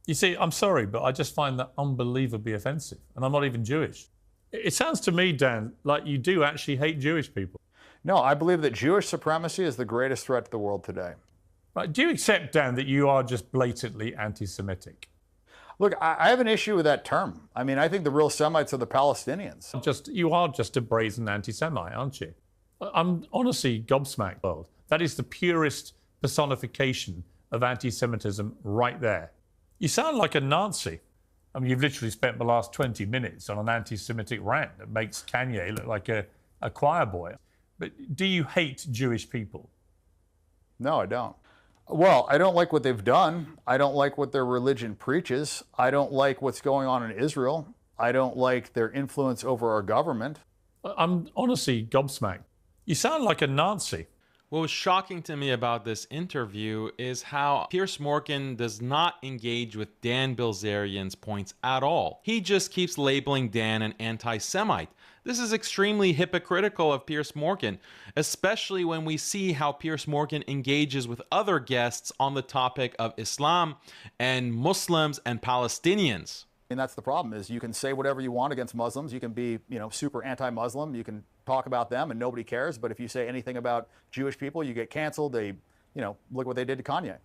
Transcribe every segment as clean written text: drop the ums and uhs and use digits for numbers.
You see, I'm sorry, but I just find that unbelievably offensive. And I'm not even Jewish. It sounds to me, Dan, like you do actually hate Jewish people. No, I believe that Jewish supremacy is the greatest threat to the world today. Right? Do you accept, Dan, that you are just blatantly anti Semitic? Look, I have an issue with that term. I mean, I think the real Semites are the Palestinians. You are just a brazen anti Semite, aren't you? I'm honestly gobsmacked, world. That is the purest personification of anti Semitism right there. You sound like a Nazi. I mean, you've literally spent the last 20 minutes on an anti Semitic rant that makes Kanye look like a choir boy. But do you hate Jewish people? No, I don't. Well, I don't like what they've done. I don't like what their religion preaches. I don't like what's going on in Israel. I don't like their influence over our government. I'm honestly gobsmacked. You sound like a Nazi. What was shocking to me about this interview is how Piers Morgan does not engage with Dan Bilzerian's points at all. He just keeps labeling Dan an anti-Semite. This is extremely hypocritical of Piers Morgan, especially when we see how Piers Morgan engages with other guests on the topic of Islam and Muslims and Palestinians. And that's the problem, is you can say whatever you want against Muslims. You can be, super anti-Muslim. You can talk about them and nobody cares. But if you say anything about Jewish people, you get canceled. They, look what they did to Kanye.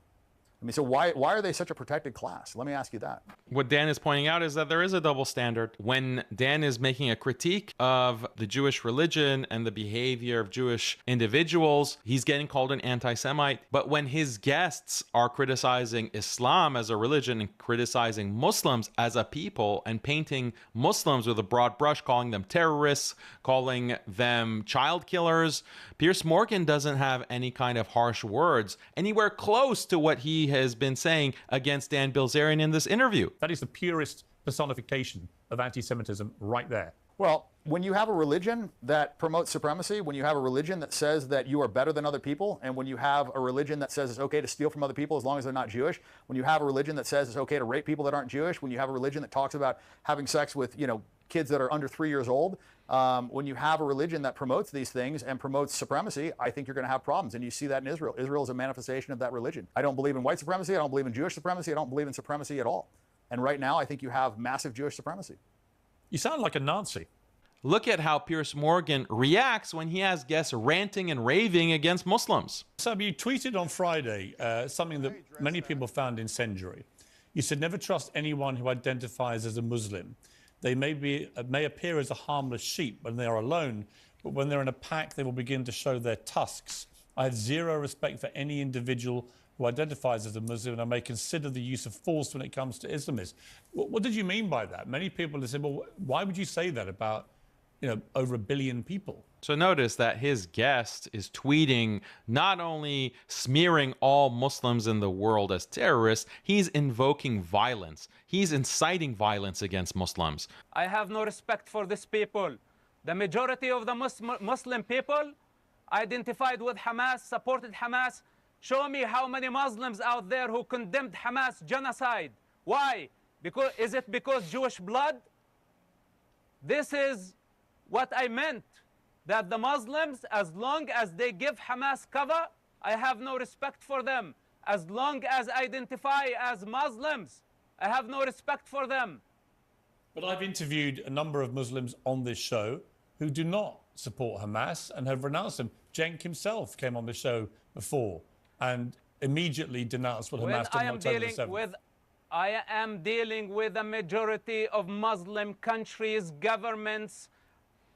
I mean, so why are they such a protected class? Let me ask you that. What Dan is pointing out is that there is a double standard. When Dan is making a critique of the Jewish religion and the behavior of Jewish individuals, he's getting called an anti-Semite. But when his guests are criticizing Islam as a religion and criticizing Muslims as a people and painting Muslims with a broad brush, calling them terrorists, calling them child killers, Piers Morgan doesn't have any kind of harsh words anywhere close to what he has been saying against Dan Bilzerian in this interview. That is the purest personification of anti-Semitism right there. Well, when you have a religion that promotes supremacy, when you have a religion that says that you are better than other people, and when you have a religion that says it's okay to steal from other people as long as they're not Jewish, when you have a religion that says it's okay to rape people that aren't Jewish, when you have a religion that talks about having sex with, kids that are under 3 years old, when you have a religion that promotes these things and promotes supremacy, I think you're going to have problems. And you see that in Israel. Israel is a manifestation of that religion. I don't believe in white supremacy. I don't believe in Jewish supremacy. I don't believe in supremacy at all. And right now, I think you have massive Jewish supremacy. You sound like a Nazi. Look at how Piers Morgan reacts when he has guests ranting and raving against Muslims. So you tweeted on Friday something that many people found incendiary. You said, never trust anyone who identifies as a Muslim. They may appear as a harmless sheep when they are alone, but when they're in a pack, they will begin to show their tusks. I have zero respect for any individual who identifies as a Muslim, and I may consider the use of force when it comes to Islamists. What did you mean by that? Many people have said, well, why would you say that about, over 1 billion people? So notice that his guest is tweeting, not only smearing all Muslims in the world as terrorists, he's invoking violence. He's inciting violence against Muslims. I have no respect for these people. The majority of the Muslim people identified with Hamas, supported Hamas. Show me how many Muslims out there who condemned Hamas genocide. Why? Is it because Jewish blood? This is what I meant. That the Muslims, as long as they give Hamas cover, I have no respect for them. As long as I identify as Muslims, I have no respect for them. But I've interviewed a number of Muslims on this show who do not support Hamas and have renounced them. Cenk himself came on the show before and immediately denounced what Hamas did on October 7th. I am dealing with a majority of Muslim countries, governments,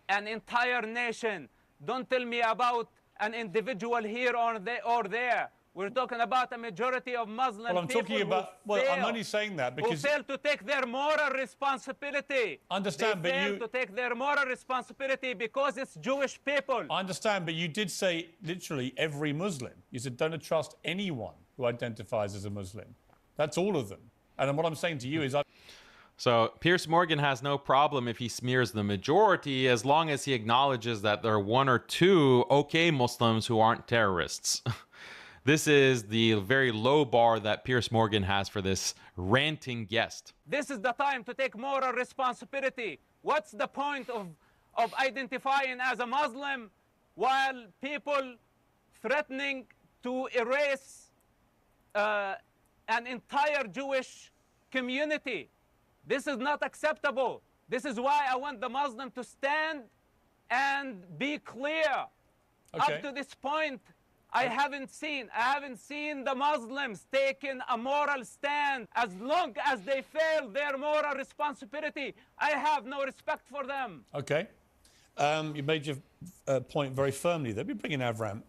an entire nation. Don't tell me about an individual here or there. We're talking about a majority of Muslim people. I'm only saying that because who fail to take their moral responsibility. Understand, they fail to take their moral responsibility because it's Jewish people. I understand, but you did say literally every Muslim. You said don't trust anyone who identifies as a Muslim. That's all of them. And what I'm saying to you is So Piers Morgan has no problem if he smears the majority as long as he acknowledges that there are 1 or 2 okay Muslims who aren't terrorists. This is the very low bar that Piers Morgan has for this ranting guest. This is the time to take moral responsibility. What's the point of identifying as a Muslim while people threatening to erase an entire Jewish community. This is not acceptable. This is why I want the Muslim to stand and be clear. Okay. Up to this point, I haven't seen the Muslims taking a moral stand. As long as they fail their moral responsibility, I have no respect for them. Okay. You made your point very firmly there. We're bringing Avram.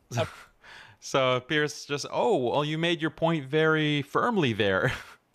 So Pierce just, oh, well, you made your point very firmly there.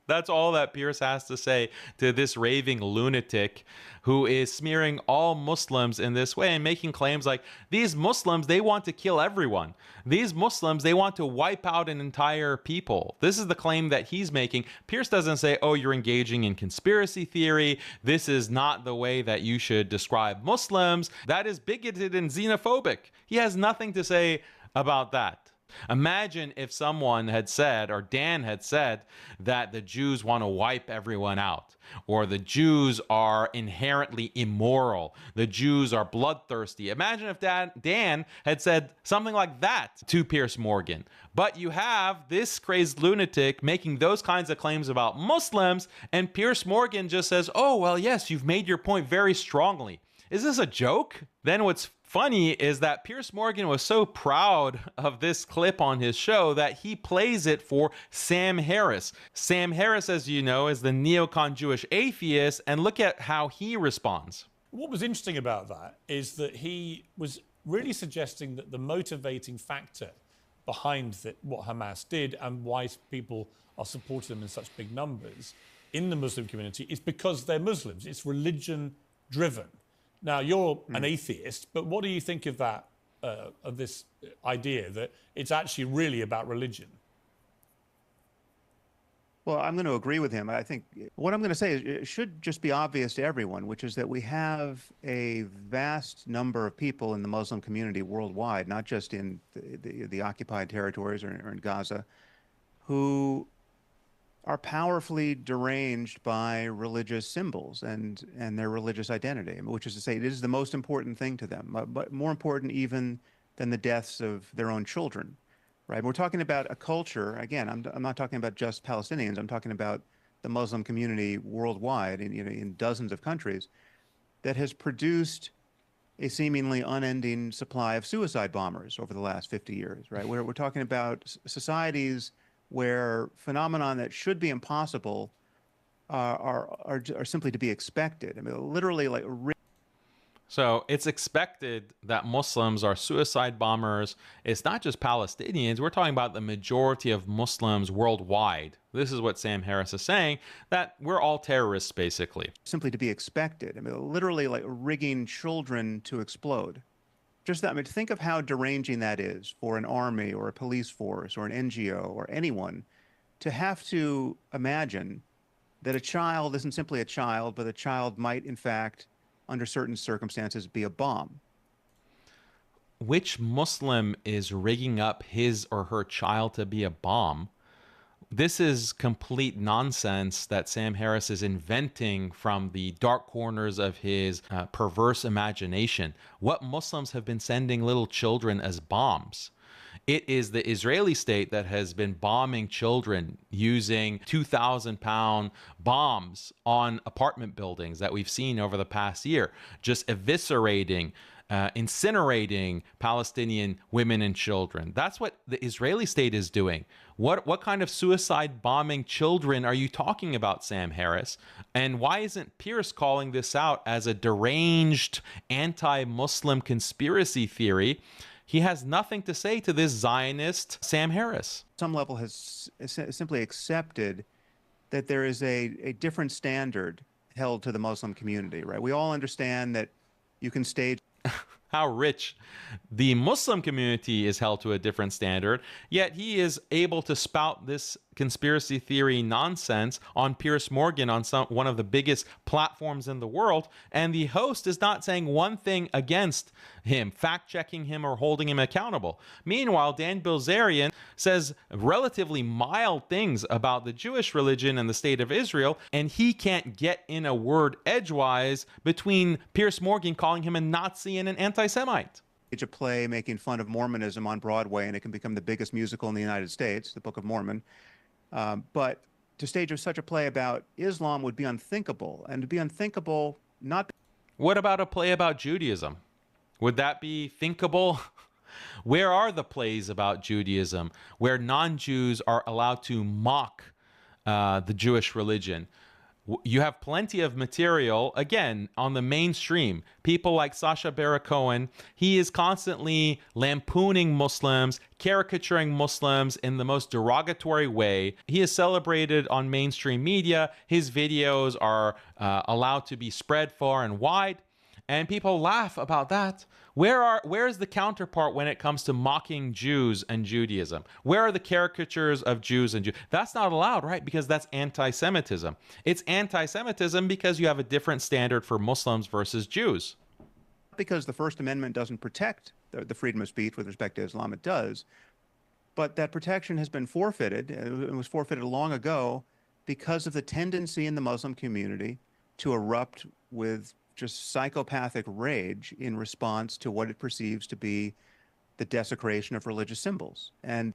That's all that Pierce has to say to this raving lunatic who is smearing all Muslims in this way and making claims like these Muslims, they want to kill everyone. These Muslims, they want to wipe out an entire people. This is the claim that he's making. Pierce doesn't say, oh, you're engaging in conspiracy theory. This is not the way that you should describe Muslims. That is bigoted and xenophobic. He has nothing to say about that. Imagine if someone had said, or Dan had said, that the Jews want to wipe everyone out, or the Jews are inherently immoral, the Jews are bloodthirsty. Imagine if Dan had said something like that to Piers Morgan. But you have this crazed lunatic making those kinds of claims about Muslims, and Piers Morgan just says, oh, well, yes, you've made your point very strongly. Is this a joke? Then what's funny is that Piers Morgan was so proud of this clip on his show that he plays it for Sam Harris. Sam Harris, as you know, is the neocon Jewish atheist, and look at how he responds. What was interesting about that is that he was really suggesting that the motivating factor behind what Hamas did and why people are supporting them in such big numbers in the Muslim community is because they're Muslims. It's religion-driven. Now, you're an atheist, but what do you think of that, of this idea that it's actually really about religion? Well, I'm going to agree with him. I think what I'm going to say is it should just be obvious to everyone, which is that we have a vast number of people in the Muslim community worldwide, not just in the occupied territories or in Gaza, who are powerfully deranged by religious symbols and their religious identity, which is to say it is the most important thing to them, but more important even than the deaths of their own children, right? We're talking about a culture, again, I'm not talking about just Palestinians, I'm talking about the Muslim community worldwide in dozens of countries that has produced a seemingly unending supply of suicide bombers over the last 50 years, right? We're talking about societies where phenomenon that should be impossible are simply to be expected. I mean, literally, like. So it's expected that Muslims are suicide bombers. It's not just Palestinians. We're talking about the majority of Muslims worldwide. This is what Sam Harris is saying, that we're all terrorists, basically. Simply to be expected. I mean, literally, like rigging children to explode. Just that, I mean, think of how deranging that is for an army or a police force or an NGO or anyone to have to imagine that a child isn't simply a child, but a child might, in fact, under certain circumstances, be a bomb. Which Muslim is rigging up his or her child to be a bomb? This is complete nonsense that Sam Harris is inventing from the dark corners of his perverse imagination. What Muslims have been sending little children as bombs? It is the Israeli state that has been bombing children using 2,000-pound bombs on apartment buildings that we've seen over the past year, just eviscerating, incinerating Palestinian women and children. That's what the Israeli state is doing. What kind of suicide bombing children are you talking about, Sam Harris? And why isn't Pierce calling this out as a deranged anti-Muslim conspiracy theory? He has nothing to say to this Zionist Sam Harris. Some level has simply accepted that there is a different standard held to the Muslim community, right? We all understand that you can stage... How rich. The Muslim community is held to a different standard, yet he is able to spout this conspiracy theory nonsense on Piers Morgan on one of the biggest platforms in the world, and the host is not saying one thing against him, fact-checking him or holding him accountable. Meanwhile, Dan Bilzerian says relatively mild things about the Jewish religion and the state of Israel, and he can't get in a word edgewise between Piers Morgan calling him a Nazi and an anti-Semite. A play making fun of Mormonism on Broadway, and it can become the biggest musical in the United States, the Book of Mormon. But to stage such a play about Islam would be unthinkable, and to be unthinkable not. What about a play about Judaism? Would that be thinkable? Where are the plays about Judaism where non-Jews are allowed to mock the Jewish religion? You have plenty of material, again, on the mainstream. People like Sacha Baron Cohen, he is constantly lampooning Muslims, caricaturing Muslims in the most derogatory way. He is celebrated on mainstream media. His videos are allowed to be spread far and wide, and people laugh about that. Where is the counterpart when it comes to mocking Jews and Judaism? Where are the caricatures of Jews and Jews? That's not allowed, right? Because that's anti-Semitism. It's anti-Semitism because you have a different standard for Muslims versus Jews. Because the First Amendment doesn't protect the freedom of speech with respect to Islam, it does. But that protection has been forfeited. It was forfeited long ago because of the tendency in the Muslim community to erupt with just psychopathic rage in response to what it perceives to be the desecration of religious symbols. And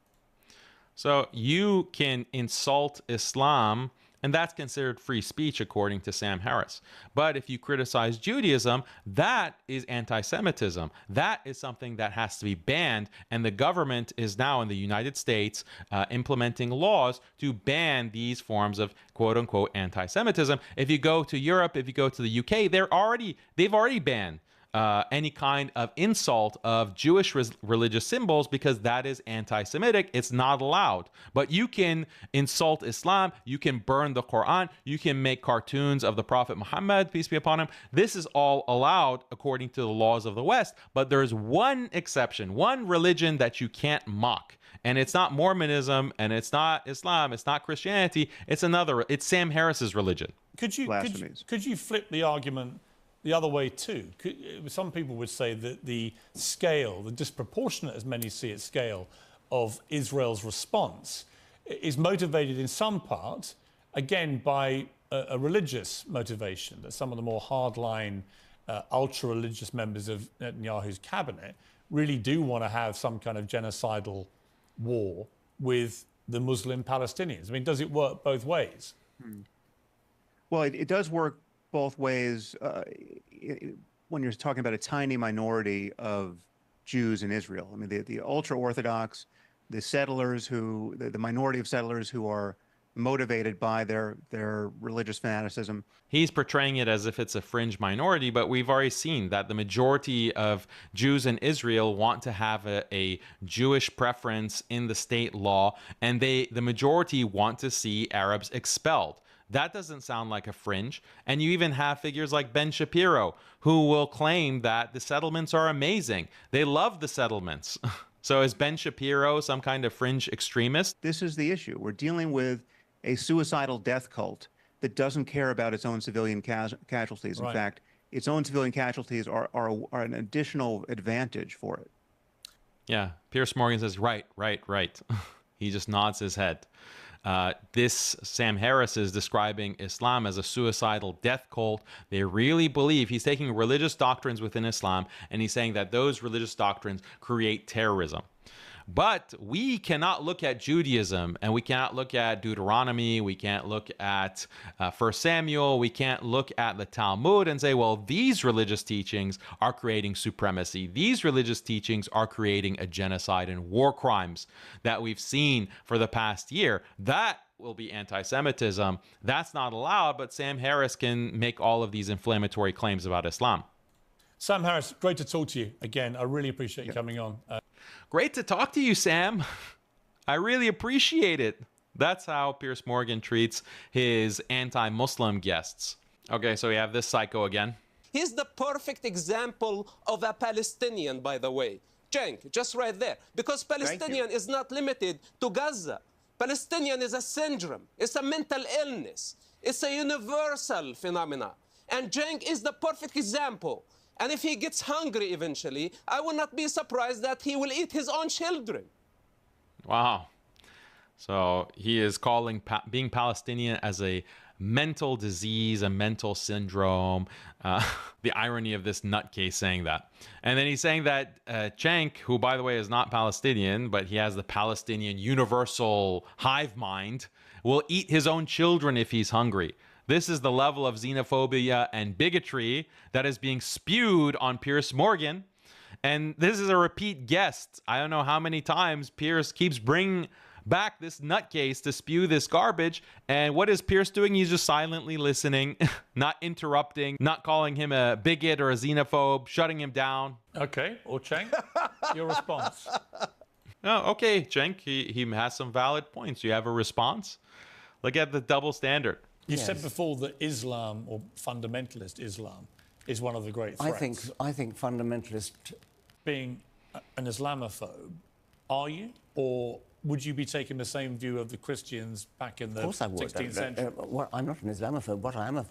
so you can insult Islam, and that's considered free speech according to Sam Harris. But if you criticize Judaism, that is anti-Semitism. That is something that has to be banned. And the government is now in the United States implementing laws to ban these forms of quote unquote anti-Semitism. If you go to Europe, if you go to the UK, they've already banned any kind of insult of Jewish religious symbols because that is anti-Semitic. It's not allowed. But you can insult Islam. You can burn the Quran. You can make cartoons of the Prophet Muhammad, peace be upon him. This is all allowed according to the laws of the West. But there's one exception, one religion that you can't mock. And it's not Mormonism, and it's not Islam, it's not Christianity. It's Sam Harris's religion. Could you flip the argument the other way too? Some people would say that the scale, the disproportionate, as many see it, scale of Israel's response is motivated in some part, again, by a religious motivation, that some of the more hardline, ultra-religious members of Netanyahu's cabinet really do want to have some kind of genocidal war with the Muslim Palestinians. I mean, does it work both ways? Well, it does work both ways when you're talking about a tiny minority of Jews in Israel. I mean, the ultra-Orthodox, the settlers the minority of settlers who are motivated by their religious fanaticism. He's portraying it as if it's a fringe minority, but we've already seen that the majority of Jews in Israel want to have a Jewish preference in the state law, and the majority want to see Arabs expelled. That doesn't sound like a fringe. And you even have figures like Ben Shapiro, who will claim that the settlements are amazing. They love the settlements. So is Ben Shapiro some kind of fringe extremist? This is the issue. We're dealing with a suicidal death cult that doesn't care about its own civilian casualties. In fact, its own civilian casualties are an additional advantage for it. Yeah, Piers Morgan says, right. He just nods his head. This Sam Harris is describing Islam as a suicidal death cult. They really believe he's taking religious doctrines within Islam, and he's saying that those religious doctrines create terrorism. But we cannot look at Judaism, and we cannot look at Deuteronomy, we can't look at 1 Samuel, we can't look at the Talmud and say, well, these religious teachings are creating supremacy. These religious teachings are creating a genocide and war crimes that we've seen for the past year. That will be anti-Semitism. That's not allowed, but Sam Harris can make all of these inflammatory claims about Islam. Sam Harris, great to talk to you again. I really appreciate you coming on. Great to talk to you, Sam. I really appreciate it. That's how Piers Morgan treats his anti-Muslim guests. Okay, so we have this psycho again. He's the perfect example of a Palestinian, by the way. Cenk, just right there. Because Palestinian is not limited to Gaza. Palestinian is a syndrome. It's a mental illness. It's a universal phenomenon. And Cenk is the perfect example. And if he gets hungry eventually, I will not be surprised that he will eat his own children. Wow. So he is calling being Palestinian as a mental disease, a mental syndrome. The irony of this nutcase saying that. And then he's saying that Cenk, who, by the way, is not Palestinian, but he has the Palestinian universal hive mind, will eat his own children if he's hungry. This is the level of xenophobia and bigotry that is being spewed on Piers Morgan. And this is a repeat guest. I don't know how many times Piers keeps bringing back this nutcase to spew this garbage. And what is Piers doing? He's just silently listening, not interrupting, not calling him a bigot or a xenophobe, shutting him down. Okay, or Cheng, your response. Oh, okay, Cenk, he has some valid points. You have a response? Look at the double standard. You said before that Islam, or fundamentalist Islam, is one of the great threats. I think fundamentalist... Being an Islamophobe, are you? Or would you be taking the same view of the Christians back in the 16th century? I'm not an Islamophobe. What I am a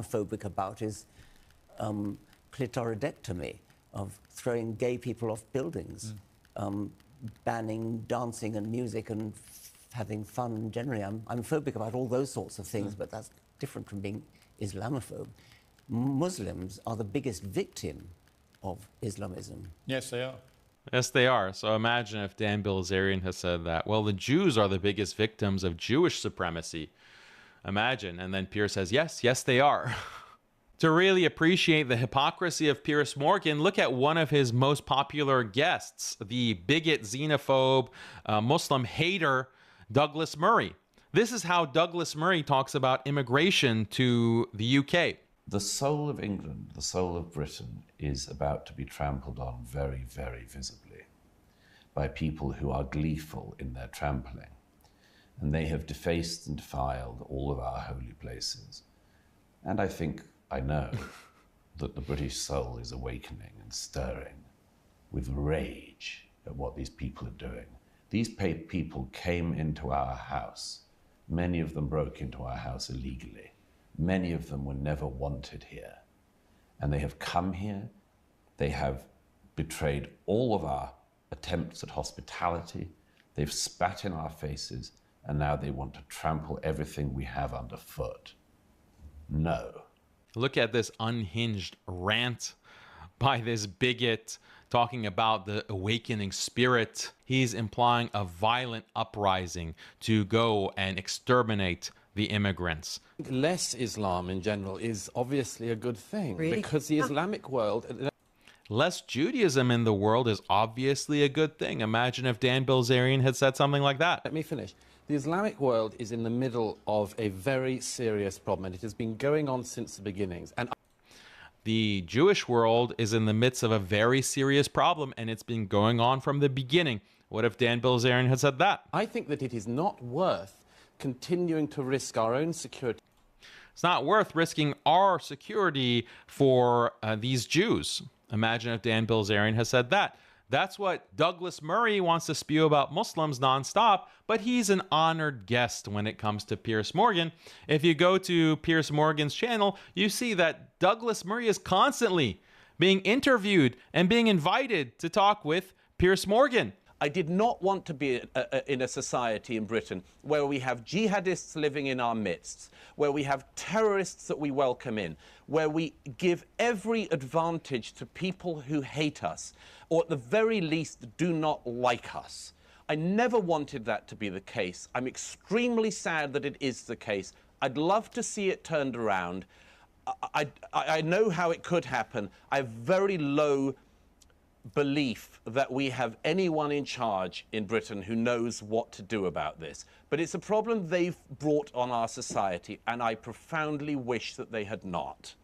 phobic about is clitoridectomy, of throwing gay people off buildings, banning dancing and music and having fun generally. I'm phobic about all those sorts of things, but that's different from being Islamophobe. Muslims are the biggest victim of Islamism. Yes, they are. Yes, they are. So imagine if Dan Bilzerian has said that. Well, the Jews are the biggest victims of Jewish supremacy. Imagine. And then Piers says, yes, they are. To really appreciate the hypocrisy of Piers Morgan, look at one of his most popular guests, the bigot, xenophobe, Muslim hater, Douglas Murray. This is how Douglas Murray talks about immigration to the UK. The soul of England, the soul of Britain, is about to be trampled on very, very visibly by people who are gleeful in their trampling. And they have defaced and defiled all of our holy places. And I know that the British soul is awakening and stirring with rage at what these people are doing. These people came into our house. Many of them broke into our house illegally. Many of them were never wanted here. And they have come here. They have betrayed all of our attempts at hospitality. They've spat in our faces, and now they want to trample everything we have underfoot. No. Look at this unhinged rant by this bigot talking about the awakening spirit. He's implying a violent uprising to go and exterminate the immigrants. Less Islam in general is obviously a good thing, Really? because the Islamic world... Less Judaism in the world is obviously a good thing. Imagine if Dan Bilzerian had said something like that. Let me finish. The Islamic world is in the middle of a very serious problem, and it has been going on since the beginnings. And The Jewish world is in the midst of a very serious problem, and it's been going on from the beginning. What if Dan Bilzerian had said that? I think that it is not worth continuing to risk our own security. It's not worth risking our security for these Jews. Imagine if Dan Bilzerian has said that. That's what Douglas Murray wants to spew about Muslims nonstop, but he's an honored guest when it comes to Piers Morgan. If you go to Piers Morgan's channel, you see that Douglas Murray is constantly being interviewed and being invited to talk with Piers Morgan. I did not want to be in a society in Britain where we have jihadists living in our midst, where we have terrorists that we welcome in, where we give every advantage to people who hate us, or at the very least do not like us. I never wanted that to be the case. I'm extremely sad that it is the case. I'd love to see it turned around. I know how it could happen. I have very low belief that we have anyone in charge in Britain who knows what to do about this. But it's a problem they've brought on our society, and I profoundly wish that they had not.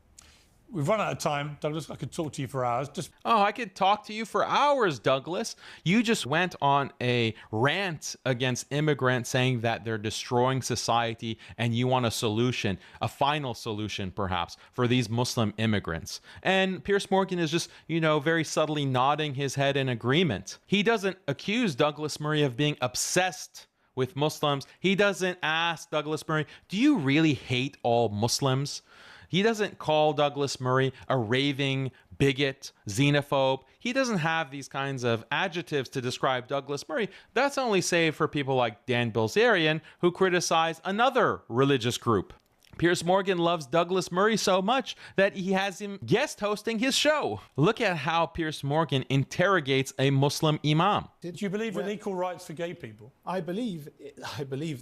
We've run out of time, Douglas. I could talk to you for hours. Oh, I could talk to you for hours, Douglas. You just went on a rant against immigrants saying that they're destroying society and you want a solution, a final solution perhaps, for these Muslim immigrants. And Piers Morgan is just, very subtly nodding his head in agreement. He doesn't accuse Douglas Murray of being obsessed with Muslims. He doesn't ask Douglas Murray, do you really hate all Muslims? He doesn't call Douglas Murray a raving bigot, xenophobe. He doesn't have these kinds of adjectives to describe Douglas Murray. That's only saved for people like Dan Bilzerian, who criticize another religious group. Piers Morgan loves Douglas Murray so much that he has him guest hosting his show. Look at how Piers Morgan interrogates a Muslim imam. Do you believe in equal rights for gay people? I believe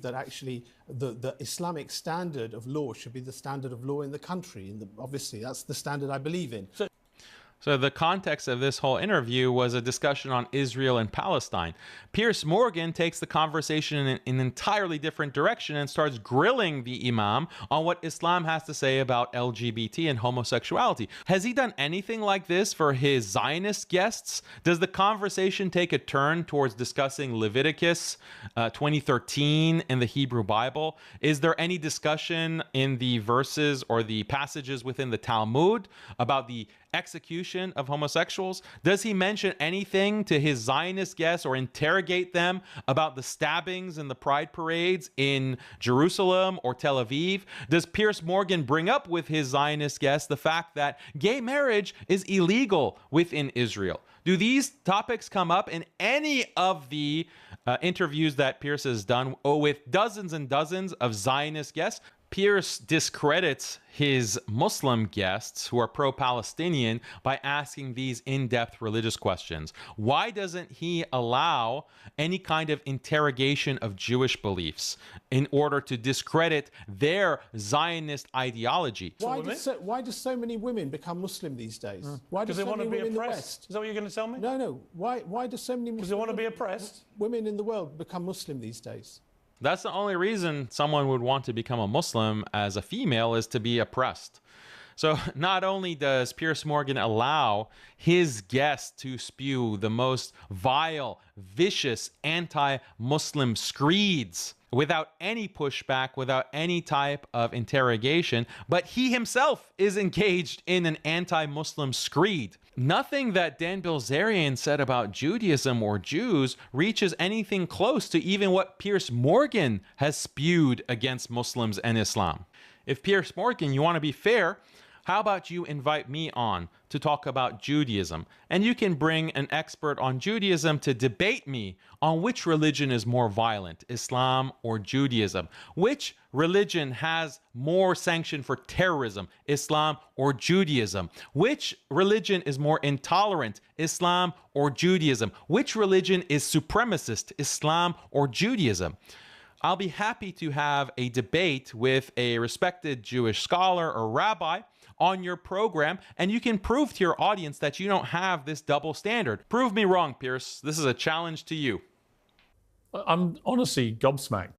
that actually the Islamic standard of law should be the standard of law in the country. Obviously, that's the standard I believe in. So the context of this whole interview was a discussion on Israel and Palestine. Piers Morgan takes the conversation in an entirely different direction and starts grilling the imam on what Islam has to say about LGBT and homosexuality. Has he done anything like this for his Zionist guests? Does the conversation take a turn towards discussing Leviticus 20:13 in the Hebrew Bible? Is there any discussion in the verses or the passages within the Talmud about the execution of homosexuals? Does he mention anything to his Zionist guests or interrogate them about the stabbings and the pride parades in Jerusalem or Tel Aviv? Does Piers Morgan bring up with his Zionist guests the fact that gay marriage is illegal within Israel? Do these topics come up in any of the interviews that Piers has done with dozens and dozens of Zionist guests? Piers discredits his Muslim guests who are pro-Palestinian by asking these in-depth religious questions. Why doesn't he allow any kind of interrogation of Jewish beliefs in order to discredit their Zionist ideology? Why do so many women become Muslim these days? Because they want to be oppressed. Is that what you're going to tell me? No. Why do so many Because they want to be oppressed? Women in the world become Muslim these days? That's the only reason someone would want to become a Muslim as a female, is to be oppressed. So not only does Piers Morgan allow his guests to spew the most vile, vicious, anti-Muslim screeds without any pushback, without any type of interrogation, but he himself is engaged in an anti-Muslim screed. Nothing that Dan Bilzerian said about Judaism or Jews reaches anything close to even what Piers Morgan has spewed against Muslims and Islam. If Piers Morgan, you want to be fair, how about you invite me on to talk about Judaism? And you can bring an expert on Judaism to debate me on which religion is more violent, Islam or Judaism. Which religion has more sanction for terrorism, Islam or Judaism? Which religion is more intolerant, Islam or Judaism? Which religion is supremacist, Islam or Judaism? I'll be happy to have a debate with a respected Jewish scholar or rabbi on your program, and you can prove to your audience that you don't have this double standard. Prove me wrong, Piers. This is a challenge to you. I'm honestly gobsmacked.